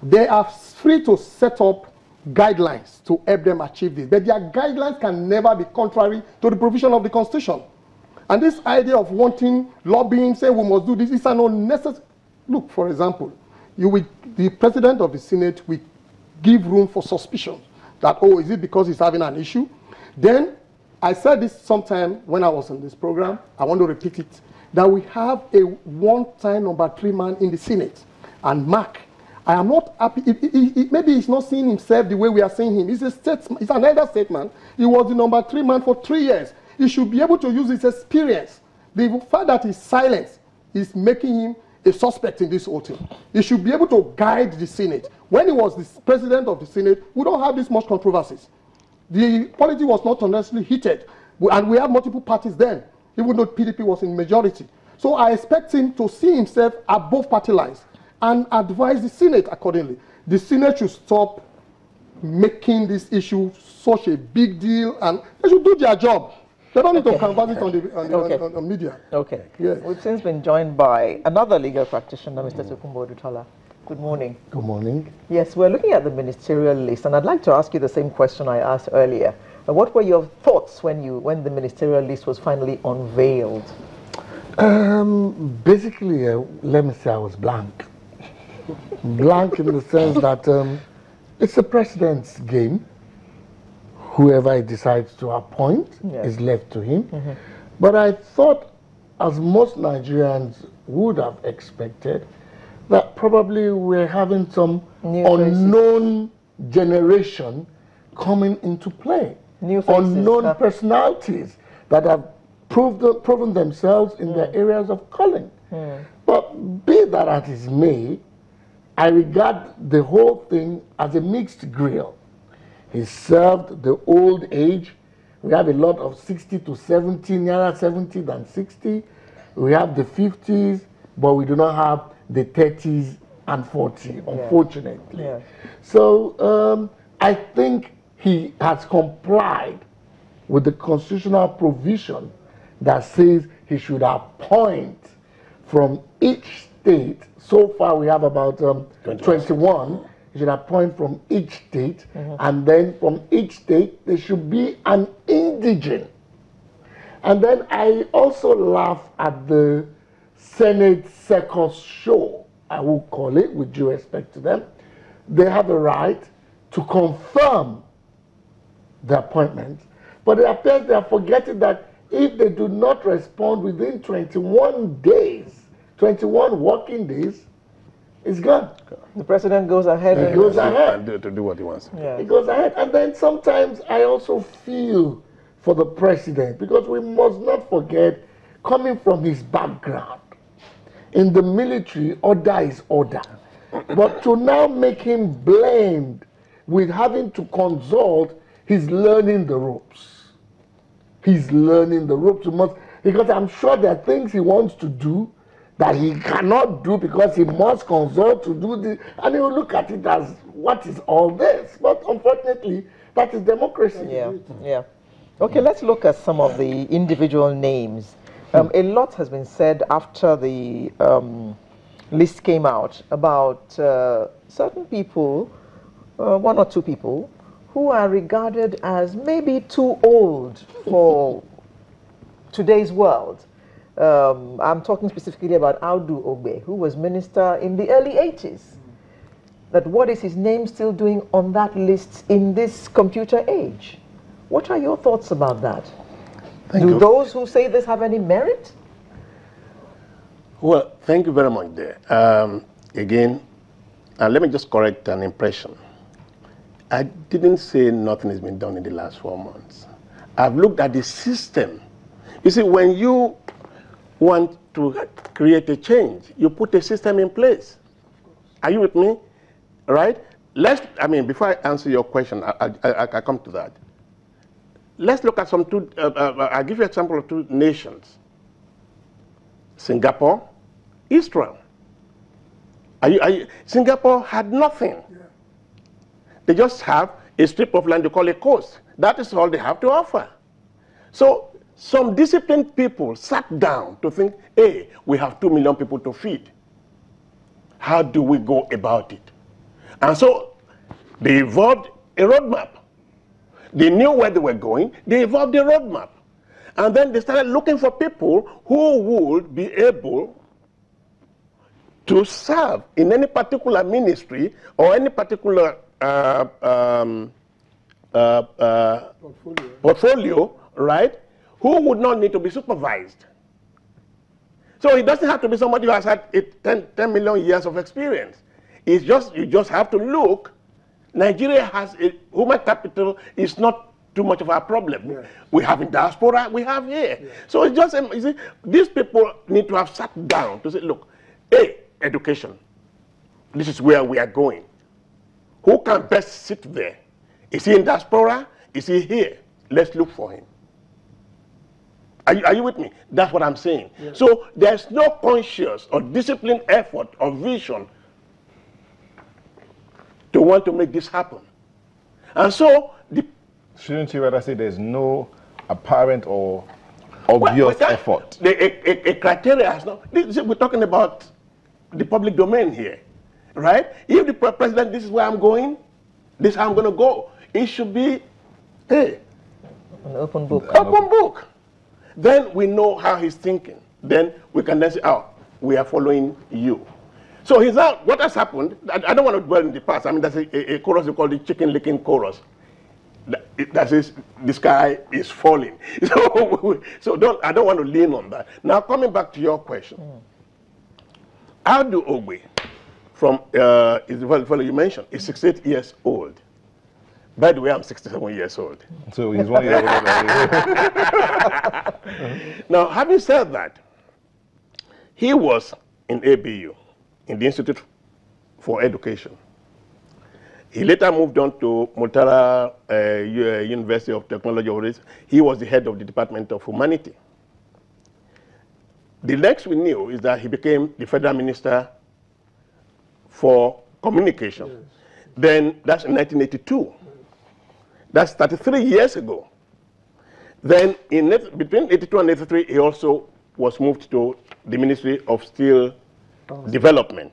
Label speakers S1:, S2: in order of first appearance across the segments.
S1: They are free to set up guidelines to help them achieve this. But their guidelines can never be contrary to the provision of the Constitution. And this idea of wanting lobbying, say we must do this, is an unnecessary. Look, for example, the president of the Senate will give room for suspicion that, oh, is it because he's having an issue? Then, I said this sometime when I was in this program, I want to repeat it, that we have a one-time number 3 man in the Senate. And Mark, I am not happy, maybe he's not seeing himself the way we are seeing him. He's an elder statesman. He was the number 3 man for 3 years. He should be able to use his experience. The fact that he's silent is making him a suspect in this whole thing. He should be able to guide the Senate. When he was the president of the Senate, we don't have this much controversies. The polity was not unnecessarily heated. And we have multiple parties then, even though PDP was in majority. So I expect him to see himself above party lines and advise the Senate accordingly. The Senate should stop making this issue such a big deal, and they should do their job. They don't need to canvass it on media.
S2: Okay.
S1: Yes.
S2: We've since been joined by another legal practitioner, Mr. Tokunbo Odutola. Good morning.
S3: Good morning.
S2: Yes, we're looking at the ministerial list, and I'd like to ask you the same question I asked earlier. What were your thoughts when the ministerial list was finally unveiled?
S3: Basically, let me say I was blank. Blank in the sense that it's the president's game. Whoever he decides to appoint is left to him. Mm-hmm. But I thought, as most Nigerians would have expected, that probably we're having some unknown generation coming into play. New faces, unknown personalities that have proven themselves in their areas of calling. But be that as it may, I regard the whole thing as a mixed grill. He served the old age. We have a lot of 60 to 70, nearer 70 than 60. We have the 50s, but we do not have the 30s and 40, unfortunately. Yeah. So I think he has complied with the constitutional provision that says he should appoint from each state. So far we have about 21. He should appoint from each state, and then from each state there should be an indigent. And then I also laugh at the Senate circus show, I will call it, with due respect to them. They have a right to confirm the appointment, but it appears they are forgetting that if they do not respond within 21 days, 21 working days, it's gone.
S2: The president goes ahead
S3: and goes ahead
S4: to do what he wants.
S3: Yeah. He goes ahead. And then sometimes I also feel for the president, because we must not forget, coming from his background, in the military, order is order. But to now make him blamed with having to consult, he's learning the ropes. He's learning the ropes. Because I'm sure there are things he wants to do that he cannot do because he must consult to do this. And he will look at it as, what is all this? But unfortunately, that is democracy.
S2: Yeah. Okay, let's look at some of the individual names. A lot has been said after the list came out about certain people, 1 or 2 people, who are regarded as maybe too old for today's world. I'm talking specifically about Audu Ogbe, who was minister in the early 80s. That what is his name still doing on that list in this computer age? What are your thoughts about that? Do those who say this have any merit?
S4: Well, thank you very much there. Again, let me just correct an impression. I didn't say nothing has been done in the last 4 months. I've looked at the system. You see, when you want to create a change, you put a system in place. Are you with me? Right? Before I answer your question, I come to that. Let's look at I'll give you an example of 2 nations. Singapore, Israel. Singapore had nothing. Yeah. They just have a strip of land they call a coast. That is all they have to offer. So some disciplined people sat down to think, hey, we have 2 million people to feed. How do we go about it? And so they evolved a roadmap. They knew where they were going. They evolved a roadmap. And then they started looking for people who would be able to serve in any particular ministry or any particular portfolio, right, who would not need to be supervised. So it doesn't have to be somebody who has had 10 million years of experience. It's just, you just have to look. Nigeria has a human capital is not too much of a problem. Yeah. We have in diaspora, we have here. Yeah. So it's just, you see, these people need to have sat down to say, look, education. This is where we are going. Who can best sit there? Is he in diaspora? Is he here? Let's look for him. Are you with me? That's what I'm saying. Yeah. So there's no conscious or disciplined effort or vision to want to make this happen. And so,
S5: shouldn't you rather say there's no apparent or obvious effort?
S4: A criteria has not. We're talking about the public domain here, right? If the president, this is where I'm going, this is how I'm going to go, it should be, an
S2: open book.
S4: Open book. Then we know how he's thinking. Then we can then say, oh, we are following you. So he's out. What has happened? I don't want to dwell in the past. I mean, that's a chorus they call the chicken licking chorus. That is, the sky is falling. So I don't want to lean on that. Now, coming back to your question, how do Ogbe, from is the fellow you mentioned, is 68 years old. By the way, I'm 67 years old.
S5: So he's 1 year older than you.
S4: Now, having said that, he was in ABU, in the Institute for Education. He later moved on to Murtala University of Technology. He was the head of the Department of Humanity. The next we knew is that he became the Federal Minister for Communication. Yes. Then that's in 1982. That's 33 years ago. Then between 82 and 83, he also was moved to the Ministry of Steel Development.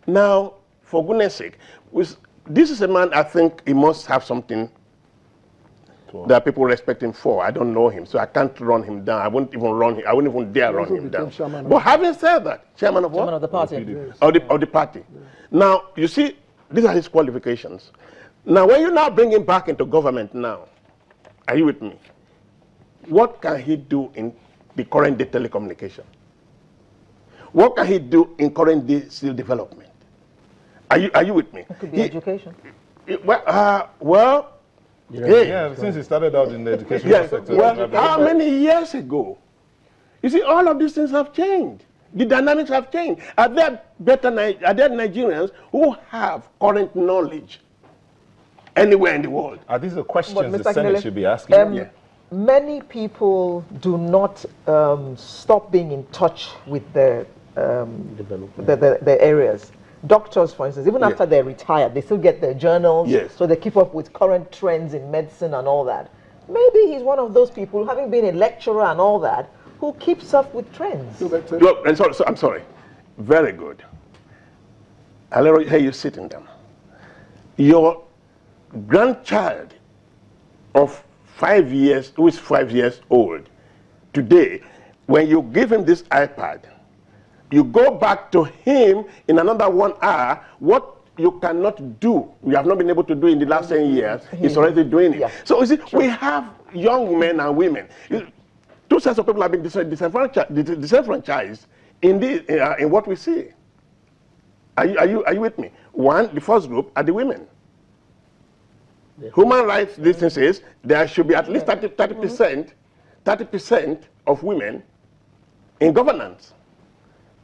S4: Now, for goodness sake, this is a man, I think he must have something that people respect him for. I don't know him, so I can't run him down. I wouldn't even dare run him down. But having said that, chairman of what?
S2: Chairman of the party.
S1: Yes.
S4: Of the party. Yes. Now, you see, these are his qualifications. Now, when you now bring him back into government now, are you with me? What can he do in the current day telecommunication? What can he do in current day steel development? Are you with me?
S2: It could be education.
S5: Since he started out in the education sector.
S4: Well, how many years ago? You see, all of these things have changed. The dynamics have changed. Are there Nigerians who have current knowledge anywhere in the world?
S5: Are these the questions the Senate should be asking?
S2: Many people do not stop being in touch with the areas. Doctors, for instance, even after they're retired, they still get their journals, so they keep up with current trends in medicine and all that. Maybe he's one of those people, having been a lecturer and all that, who keeps up with trends.
S4: Look, I'm sorry. Very good. I'll hear you sitting down. Your grandchild of 5 years, who is 5 years old, today, when you give him this iPad, you go back to him in another 1 hour, what you cannot do, you have not been able to do in the last 10 years, he's already doing it. So you see, we have young men and women. Two sets of people have been disenfranchised in what we see. Are you with me? One, the first group are the women. Human rights distance says there should be at least 30% of women in governance.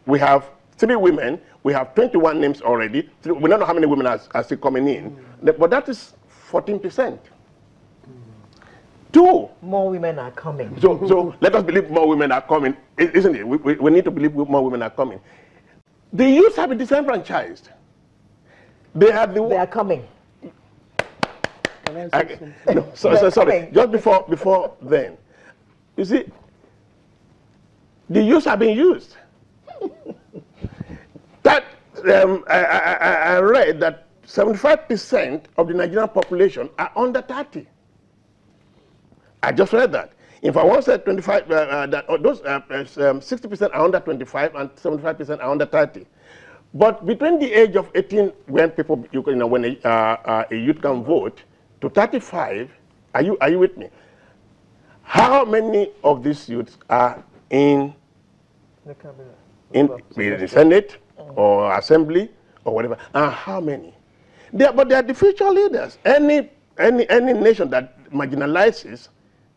S4: We have 3 women, we have 21 names already. We don't know how many women are still coming in, but that is 14%. 2.
S2: More women are coming.
S4: So let us believe more women are coming, isn't it? We need to believe more women are coming. The youth have been disenfranchised. They are
S2: coming.
S4: Sorry. Just before then, you see, the youth are being used. That I read that 75% of the Nigerian population are under 30. I just read that. If I once said 25, those 60% are under 25 and 75% are under 30. But between the age of 18, when people, when a youth can vote, to 35, are you with me? How many of these youths are in the cabinet, in the Senate or Assembly or whatever? And how many? But they are the future leaders. Any nation that marginalizes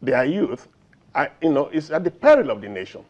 S4: their youth, is at the peril of the nation.